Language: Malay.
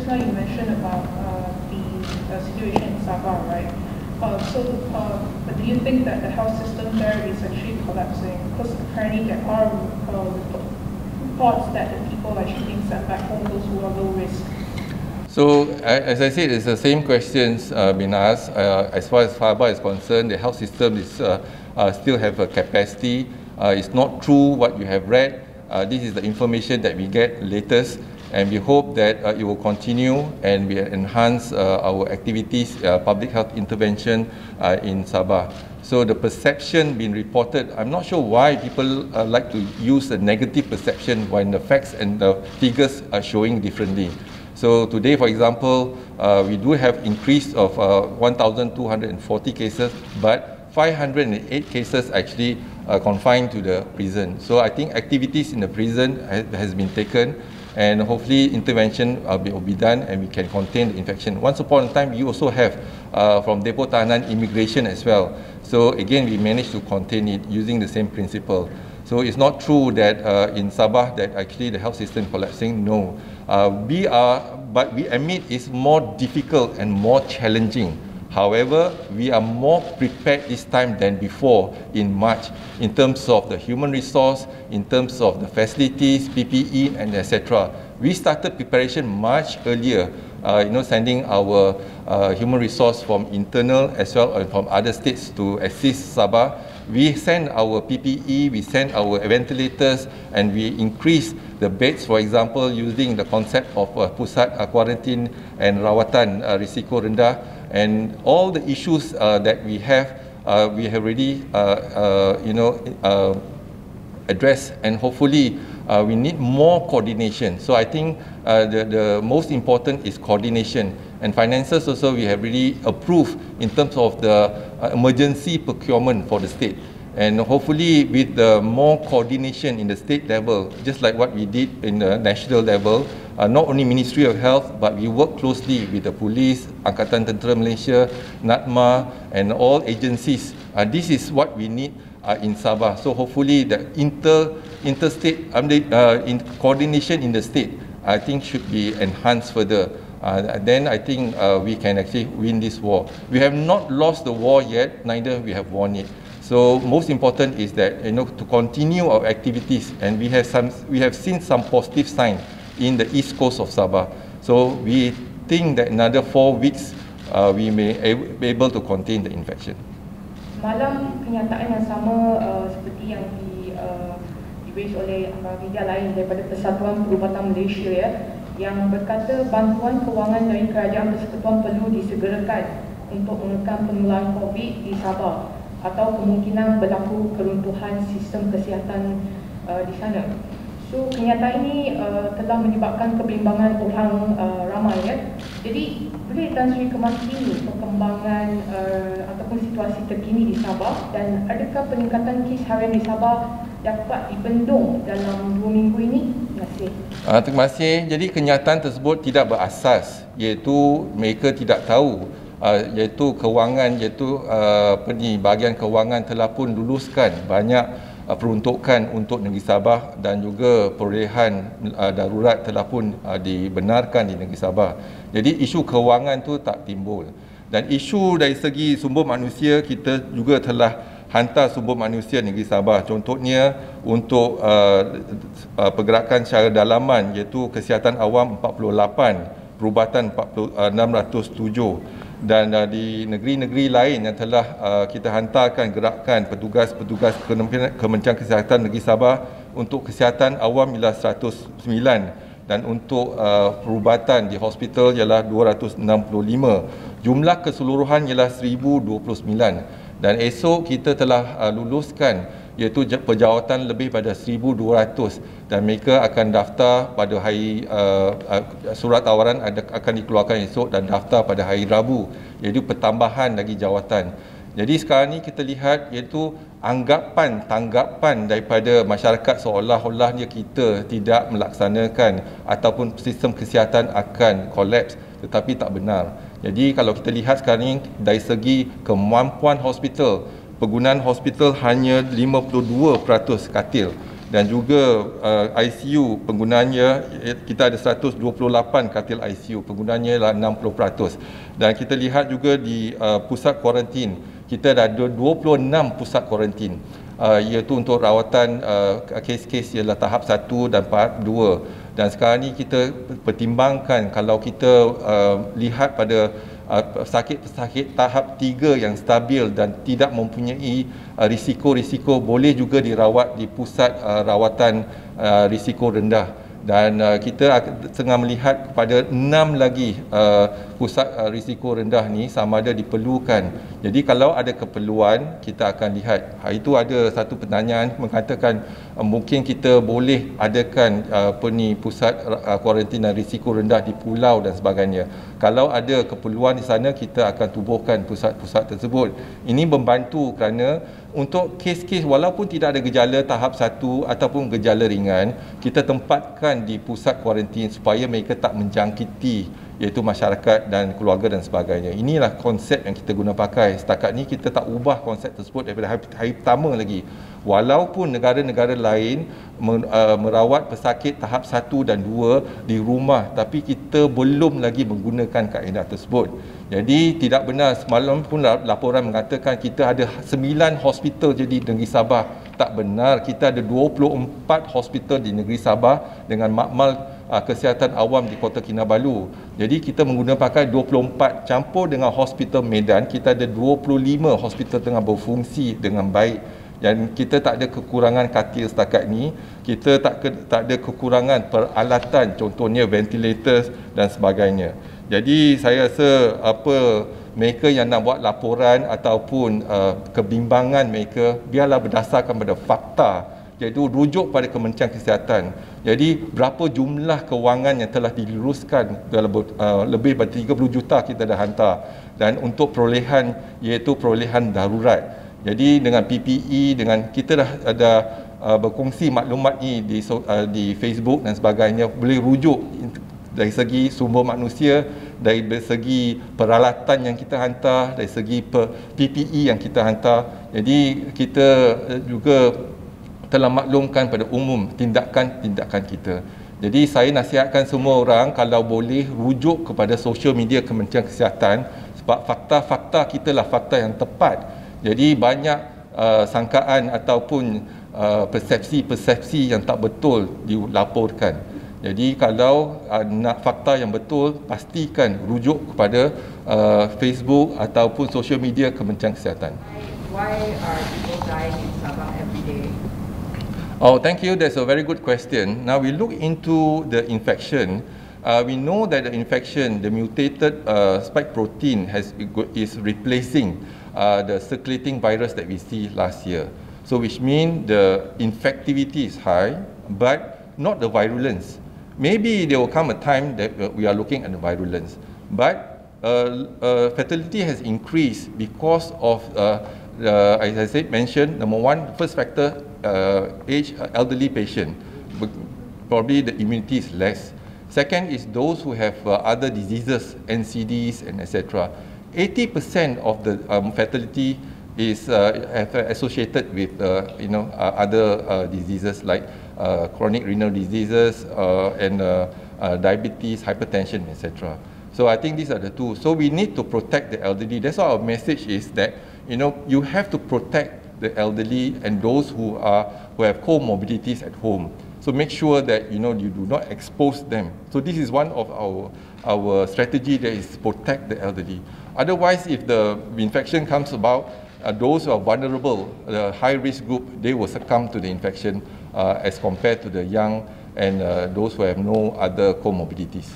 just now you mentioned about the situation in Sabah, right? But do you think that the health system there is actually collapsing? Because apparently there are reports that the people are actually being sent back home, those who are low risk. So, as I said, it's the same questions being asked. As far as Sabah is concerned, the health system is still have a capacity. It's not true what you have read. This is the information that we get latest, and we hope that it will continue and we enhance our activities, public health intervention in Sabah. So the perception being reported, I'm not sure why people like to use a negative perception when the facts and the figures are showing differently. So today, for example, we do have increase of 1,240 cases, but 508 cases actually confined to the prison. So I think activities in the prison has been taken, and hopefully intervention will be done and we can contain the infection. Once upon a time, you also have from Depo Tahanan immigration as well. So again, we managed to contain it using the same principle. So it's not true that in Sabah that actually the health system collapsing. No, but we admit it's more difficult and more challenging. However, we are more prepared this time than before in March in terms of the human resource, in terms of the facilities, PPE, and etc. We started preparation much earlier, sending our human resource from internal as well as from other states to assist Sabah. We send our PPE, we send our ventilators, and we increase the beds, for example, using the concept of pusat quarantine and rawatan risiko rendah. And all the issues that we have already, addressed, and hopefully we need more coordination. So I think the most important is coordination. And finances also we have really approved in terms of the emergency procurement for the state. And hopefully with the more coordination in the state level, just like what we did in the national level, not only Ministry of Health, but we work closely with the police, Angkatan Tentera Malaysia, Nadma, and all agencies. This is what we need in Sabah. So hopefully the interstate in coordination in the state, I think should be enhanced further. Then I think we can actually win this war. We have not lost the war yet, neither we have won it. So most important is that to continue our activities, and we have seen some positive signs in the east coast of Sabah. So we think that another 4 weeks we may be able to contain the infection. Malam kenyataan yang sama seperti yang di-raise oleh media lain daripada Persatuan Perubatan Malaysia yang berkata bantuan kewangan dari kerajaan persekutuan perlu disegerakan untuk menekan penularan COVID di Sabah atau kemungkinan berlaku keruntuhan sistem kesihatan di sana. So kenyataan ini telah menyebabkan kebimbangan orang ramai Jadi boleh Tan Sri kemaki perkembangan ataupun situasi terkini di Sabah, dan adakah peningkatan kes harian di Sabah dapat dibendung dalam 2 minggu ini? Terima kasih. Terima kasih. Jadi kenyataan tersebut tidak berasas, iaitu mereka tidak tahu, iaitu kewangan, bahagian kewangan telah pun luluskan banyak peruntukan untuk negeri Sabah, dan juga perolehan darurat telah pun dibenarkan di negeri Sabah. Jadi isu kewangan tu tak timbul. Dan isu dari segi sumber manusia, kita juga telah hantar sumber manusia negeri Sabah. Contohnya untuk pergerakan secara dalaman, iaitu kesihatan awam 48, perubatan 607. Dan di negeri-negeri lain yang telah kita hantarkan gerakan petugas-petugas Kementerian Kesihatan Negeri Sabah untuk kesihatan awam ialah 109, dan untuk perubatan di hospital ialah 265. Jumlah keseluruhan ialah 1029, dan esok kita telah luluskan iaitu pejawatan lebih pada 1,200, dan mereka akan daftar pada hari surat tawaran akan dikeluarkan esok dan daftar pada hari Rabu, iaitu pertambahan lagi jawatan. Jadi sekarang ni kita lihat iaitu tanggapan daripada masyarakat seolah-olahnya kita tidak melaksanakan ataupun sistem kesihatan akan kolaps, tetapi tak benar. Jadi kalau kita lihat sekarang ni dari segi kemampuan hospital, penggunaan hospital hanya 52% katil, dan juga ICU penggunaannya kita ada 128 katil ICU, penggunaannya lah 60%. Dan kita lihat juga di pusat kuarantin, kita ada 26 pusat kuarantin, iaitu untuk rawatan kes-kes ialah tahap 1 dan tahap 2. Dan sekarang ni kita pertimbangkan kalau kita lihat pada pesakit-pesakit tahap 3 yang stabil dan tidak mempunyai risiko-risiko, boleh juga dirawat di pusat rawatan risiko rendah. Dan kita tengah melihat kepada 6 lagi pusat risiko rendah ni sama ada diperlukan. Jadi kalau ada keperluan, kita akan lihat. Hari itu ada satu pertanyaan mengatakan mungkin kita boleh adakan pusat kuarantin risiko rendah di pulau dan sebagainya. Kalau ada keperluan di sana, kita akan tubuhkan pusat-pusat tersebut. Ini membantu kerana untuk kes-kes walaupun tidak ada gejala tahap 1 ataupun gejala ringan, kita tempatkan di pusat kuarantin supaya mereka tak menjangkiti iaitu masyarakat dan keluarga dan sebagainya. Inilah konsep yang kita guna pakai. Setakat ni kita tak ubah konsep tersebut daripada hari pertama lagi. Walaupun negara-negara lain merawat pesakit tahap 1 dan 2 di rumah, tapi kita belum lagi menggunakan kaedah tersebut. Jadi tidak benar, semalam pun laporan mengatakan kita ada 9 hospital je di negeri Sabah. Tak benar, kita ada 24 hospital di negeri Sabah dengan makmal kesihatan awam di Kota Kinabalu. Jadi kita menggunakan pakai 24 campur dengan hospital Medan, kita ada 25 hospital tengah berfungsi dengan baik. Dan kita tak ada kekurangan katil setakat ni, kita tak ada kekurangan peralatan, contohnya ventilators dan sebagainya. Jadi saya rasa mereka yang nak buat laporan ataupun kebimbangan mereka, biarlah berdasarkan pada fakta, iaitu rujuk pada Kementerian Kesihatan. Jadi berapa jumlah kewangan yang telah diluruskan, dalam lebih daripada 30 juta kita dah hantar, dan untuk perolehan iaitu perolehan darurat. Jadi dengan PPE, dengan kita dah ada berkongsi maklumat ni di Facebook dan sebagainya, boleh rujuk dari segi sumber manusia, dari segi peralatan yang kita hantar, dari segi PPE yang kita hantar. Jadi kita juga telah maklumkan pada umum tindakan-tindakan kita. Jadi saya nasihatkan semua orang kalau boleh rujuk kepada social media Kementerian Kesihatan, sebab fakta-fakta kita lah fakta yang tepat. Jadi banyak sangkaan ataupun persepsi-persepsi yang tak betul dilaporkan. Jadi kalau nak fakta yang betul, pastikan rujuk kepada Facebook ataupun social media Kementerian Kesihatan. Why are people dying in Sabah every day? Oh, thank you. That's a very good question. Now we look into the infection. We know that the infection, the mutated spike protein is replacing the circulating virus that we see last year. So which means the infectivity is high, but not the virulence. Maybe there will come a time that we are looking at the virulence, but fatality has increased because of, as I mentioned, number one, first factor, age, elderly patient. Probably the immunity is less. Second is those who have other diseases, NCDs and etc. 80% of the fatality is associated with other diseases like chronic renal diseases and diabetes, hypertension, etc. So I think these are the two. So we need to protect the elderly. That's why our message is that you have to protect the elderly and those who have comorbidities at home. So make sure that you do not expose them. So this is one of our strategy, that is protect the elderly. Otherwise, if the infection comes about, those who are vulnerable, the high-risk group, they will succumb to the infection as compared to the young and those who have no other comorbidities.